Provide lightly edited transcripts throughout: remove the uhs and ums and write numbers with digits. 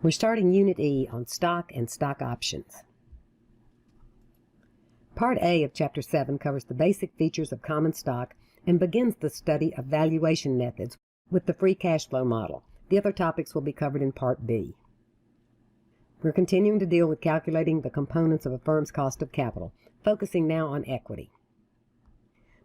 We're starting Unit E on stock and stock options. Part A of Chapter 7 covers the basic features of common stock and begins the study of valuation methods with the free cash flow model. The other topics will be covered in Part B. We're continuing to deal with calculating the components of a firm's cost of capital, focusing now on equity.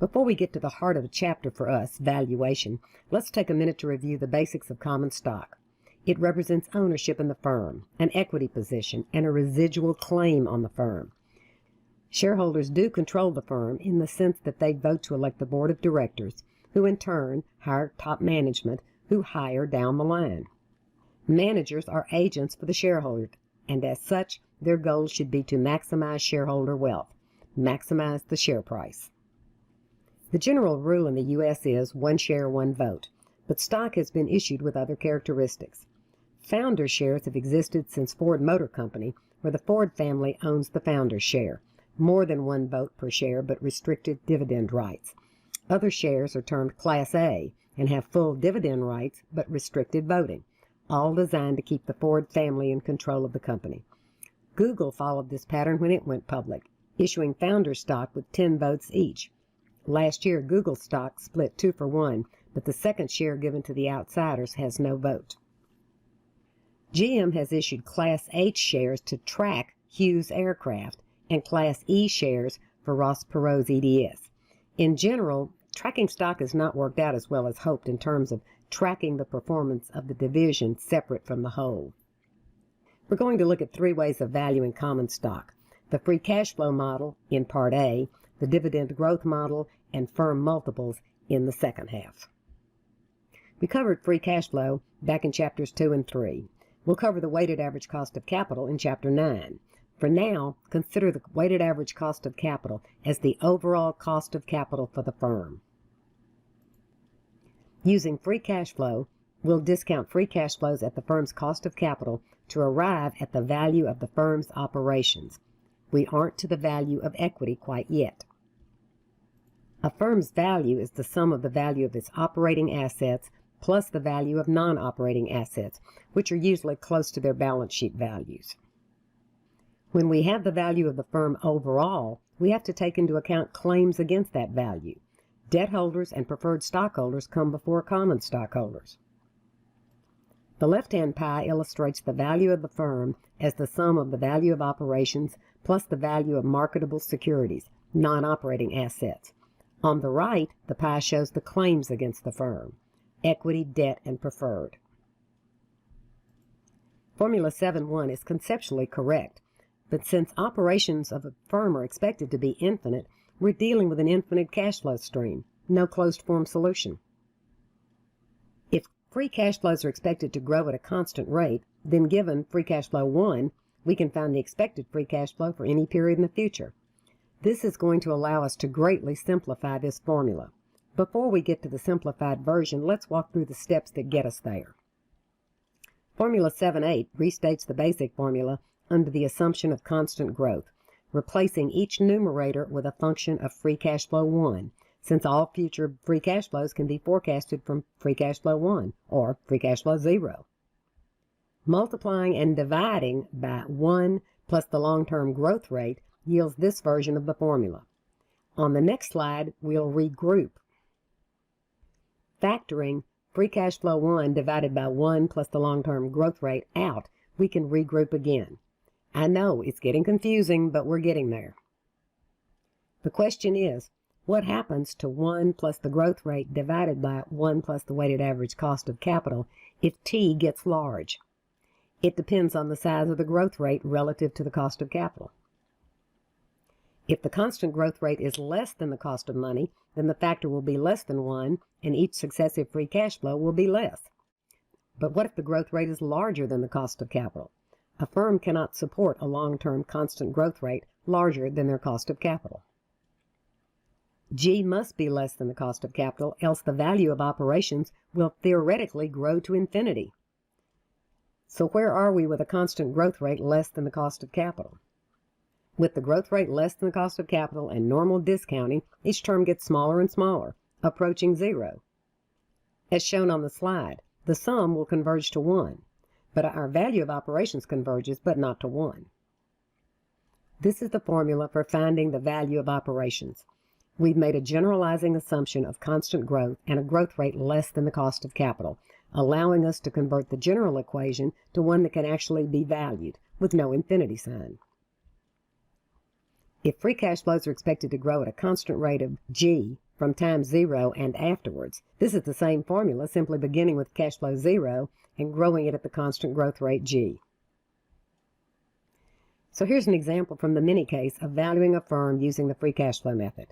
Before we get to the heart of the chapter for us, valuation, let's take a minute to review the basics of common stock. It represents ownership in the firm, an equity position, and a residual claim on the firm. Shareholders do control the firm in the sense that they vote to elect the board of directors, who in turn hire top management, who hire down the line. Managers are agents for the shareholder, and as such, their goal should be to maximize shareholder wealth, maximize the share price. The general rule in the U.S. is one share, one vote, but stock has been issued with other characteristics. Founder shares have existed since Ford Motor Company, where the Ford family owns the founder's share. More than one vote per share, but restricted dividend rights. Other shares are termed Class A and have full dividend rights, but restricted voting, all designed to keep the Ford family in control of the company. Google followed this pattern when it went public, issuing founder stock with 10 votes each. Last year, Google stock split 2-for-1, but the second share given to the outsiders has no vote. GM has issued Class H shares to track Hughes Aircraft and Class E shares for Ross Perot's EDS. In general, tracking stock has not worked out as well as hoped in terms of tracking the performance of the division separate from the whole. We're going to look at 3 ways of valuing common stock: the free cash flow model in Part A, the dividend growth model, and firm multiples in the second half. We covered free cash flow back in Chapters 2 and 3. We'll cover the weighted average cost of capital in Chapter 9. For now, consider the weighted average cost of capital as the overall cost of capital for the firm. Using free cash flow, we'll discount free cash flows at the firm's cost of capital to arrive at the value of the firm's operations. We aren't to the value of equity quite yet. A firm's value is the sum of the value of its operating assets plus the value of non-operating assets, which are usually close to their balance sheet values. When we have the value of the firm overall, we have to take into account claims against that value. Debt holders and preferred stockholders come before common stockholders. The left-hand pie illustrates the value of the firm as the sum of the value of operations plus the value of marketable securities, non-operating assets. On the right, the pie shows the claims against the firm: equity, debt, and preferred. Formula 7.1 is conceptually correct, but since operations of a firm are expected to be infinite, we're dealing with an infinite cash flow stream, no closed-form solution. If free cash flows are expected to grow at a constant rate, then given free cash flow 1, we can find the expected free cash flow for any period in the future. This is going to allow us to greatly simplify this formula. Before we get to the simplified version, let's walk through the steps that get us there. Formula 7.8 restates the basic formula under the assumption of constant growth, replacing each numerator with a function of free cash flow 1, since all future free cash flows can be forecasted from free cash flow 1 or free cash flow 0. Multiplying and dividing by 1 plus the long-term growth rate yields this version of the formula. On the next slide, we'll regroup. Factoring free cash flow 1 divided by 1 plus the long-term growth rate out, we can regroup again. I know it's getting confusing, but we're getting there. The question is, what happens to 1 plus the growth rate divided by 1 plus the weighted average cost of capital if T gets large? It depends on the size of the growth rate relative to the cost of capital. If the constant growth rate is less than the cost of money, then the factor will be less than 1, and each successive free cash flow will be less. But what if the growth rate is larger than the cost of capital? A firm cannot support a long-term constant growth rate larger than their cost of capital. G must be less than the cost of capital, else the value of operations will theoretically grow to infinity. So where are we with a constant growth rate less than the cost of capital? With the growth rate less than the cost of capital and normal discounting, each term gets smaller and smaller, approaching 0. As shown on the slide, the sum will converge to 1. but our value of operations converges, but not to 1. This is the formula for finding the value of operations. We've made a generalizing assumption of constant growth and a growth rate less than the cost of capital, allowing us to convert the general equation to one that can actually be valued, with no infinity sign. If free cash flows are expected to grow at a constant rate of G from time 0 and afterwards, this is the same formula, simply beginning with cash flow 0 and growing it at the constant growth rate G. So here's an example from the mini case of valuing a firm using the free cash flow method.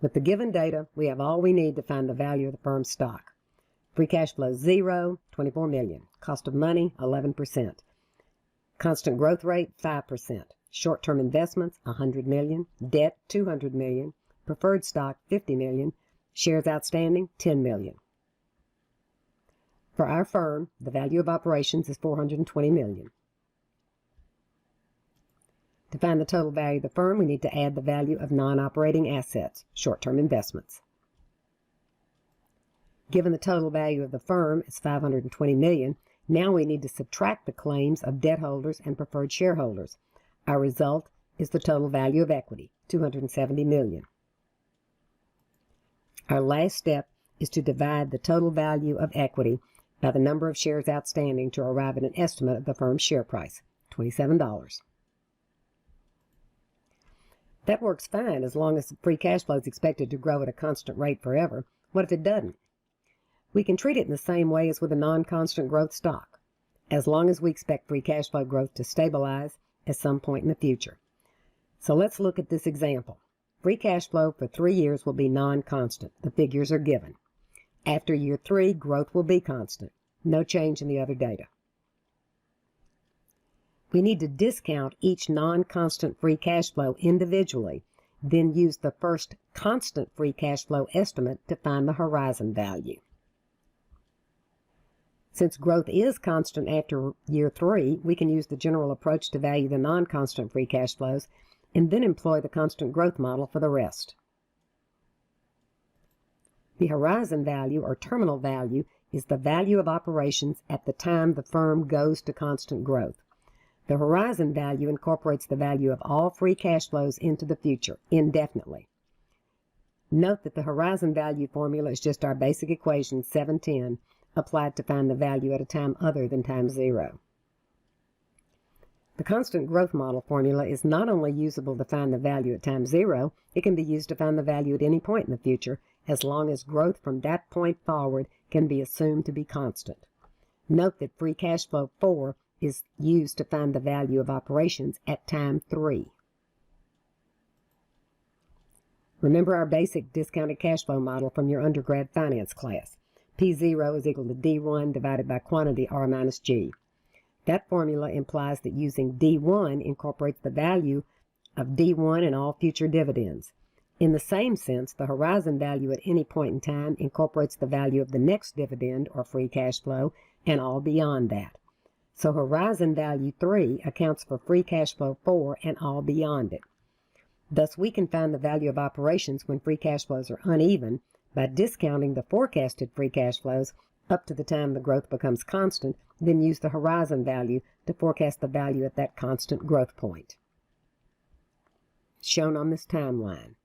With the given data, we have all we need to find the value of the firm's stock. Free cash flow 0, $24 million. Cost of money, 11%. Constant growth rate, 5%. Short-term investments, $100 million. Debt, $200 million. Preferred stock, $50 million. Shares outstanding, $10 million. For our firm, the value of operations is $420 million. To find the total value of the firm, we need to add the value of non-operating assets, short-term investments. Given the total value of the firm is $520 million, now we need to subtract the claims of debt holders and preferred shareholders. Our result is the total value of equity, $270 million. Our last step is to divide the total value of equity by the number of shares outstanding to arrive at an estimate of the firm's share price, $27. That works fine as long as the free cash flow is expected to grow at a constant rate forever. What if it doesn't? We can treat it in the same way as with a non-constant growth stock, as long as we expect free cash flow growth to stabilize at some point in the future. So let's look at this example. Free cash flow for 3 years will be non-constant. The figures are given. After year 3, growth will be constant. No change in the other data. We need to discount each non-constant free cash flow individually, then use the first constant free cash flow estimate to find the horizon value. Since growth is constant after year 3, we can use the general approach to value the non-constant free cash flows and then employ the constant growth model for the rest. The horizon value, or terminal value, is the value of operations at the time the firm goes to constant growth. The horizon value incorporates the value of all free cash flows into the future, indefinitely. Note that the horizon value formula is just our basic equation, 710, applied to find the value at a time other than time 0. The constant growth model formula is not only usable to find the value at time 0, it can be used to find the value at any point in the future, as long as growth from that point forward can be assumed to be constant. Note that free cash flow 4 is used to find the value of operations at time 3. Remember our basic discounted cash flow model from your undergrad finance class. P0 is equal to D1 divided by quantity R minus G. That formula implies that using D1 incorporates the value of D1 and all future dividends. In the same sense, the horizon value at any point in time incorporates the value of the next dividend or free cash flow and all beyond that. So horizon value 3 accounts for free cash flow 4 and all beyond it. Thus, we can find the value of operations when free cash flows are uneven by discounting the forecasted free cash flows up to the time the growth becomes constant, then use the horizon value to forecast the value at that constant growth point. Shown on this timeline.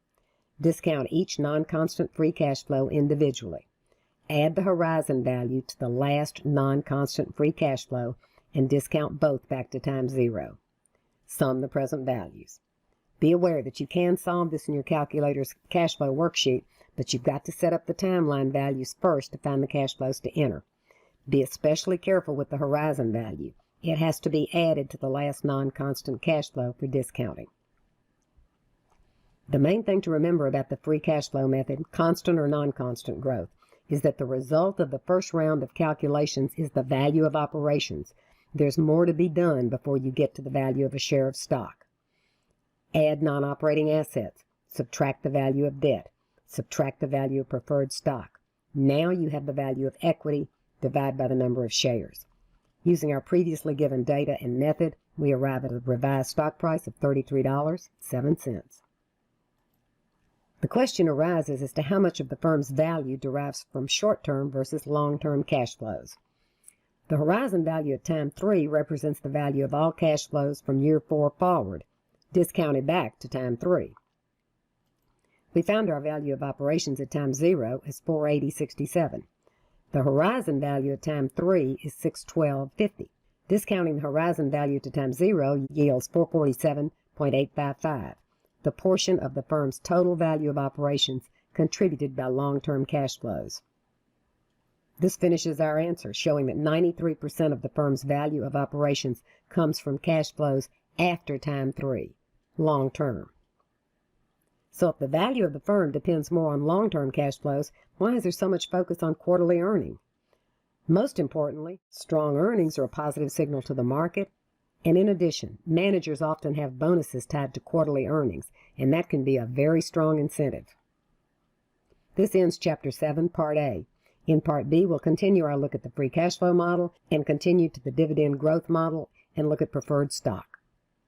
Discount each non-constant free cash flow individually. Add the horizon value to the last non-constant free cash flow and discount both back to time 0. Sum the present values. Be aware that you can solve this in your calculator's cash flow worksheet, but you've got to set up the timeline values first to find the cash flows to enter. Be especially careful with the horizon value. It has to be added to the last non-constant cash flow for discounting. The main thing to remember about the free cash flow method, constant or non-constant growth, is that the result of the first round of calculations is the value of operations. There's more to be done before you get to the value of a share of stock. Add non-operating assets. Subtract the value of debt. Subtract the value of preferred stock. Now you have the value of equity, divide by the number of shares. Using our previously given data and method, we arrive at a revised stock price of $33.07. The question arises as to how much of the firm's value derives from short-term versus long-term cash flows. The horizon value at time 3 represents the value of all cash flows from year 4 forward, discounted back to time 3. We found our value of operations at time 0 is $480.67. The horizon value at time 3 is $612.50. Discounting the horizon value to time 0 yields $447.855, the portion of the firm's total value of operations contributed by long-term cash flows. This finishes our answer, showing that 93% of the firm's value of operations comes from cash flows after time 3, long-term. So if the value of the firm depends more on long-term cash flows, why is there so much focus on quarterly earning? Most importantly, strong earnings are a positive signal to the market, and in addition, managers often have bonuses tied to quarterly earnings, and that can be a very strong incentive. This ends Chapter 7, Part A. In Part B, we'll continue our look at the free cash flow model and continue to the dividend growth model and look at preferred stock.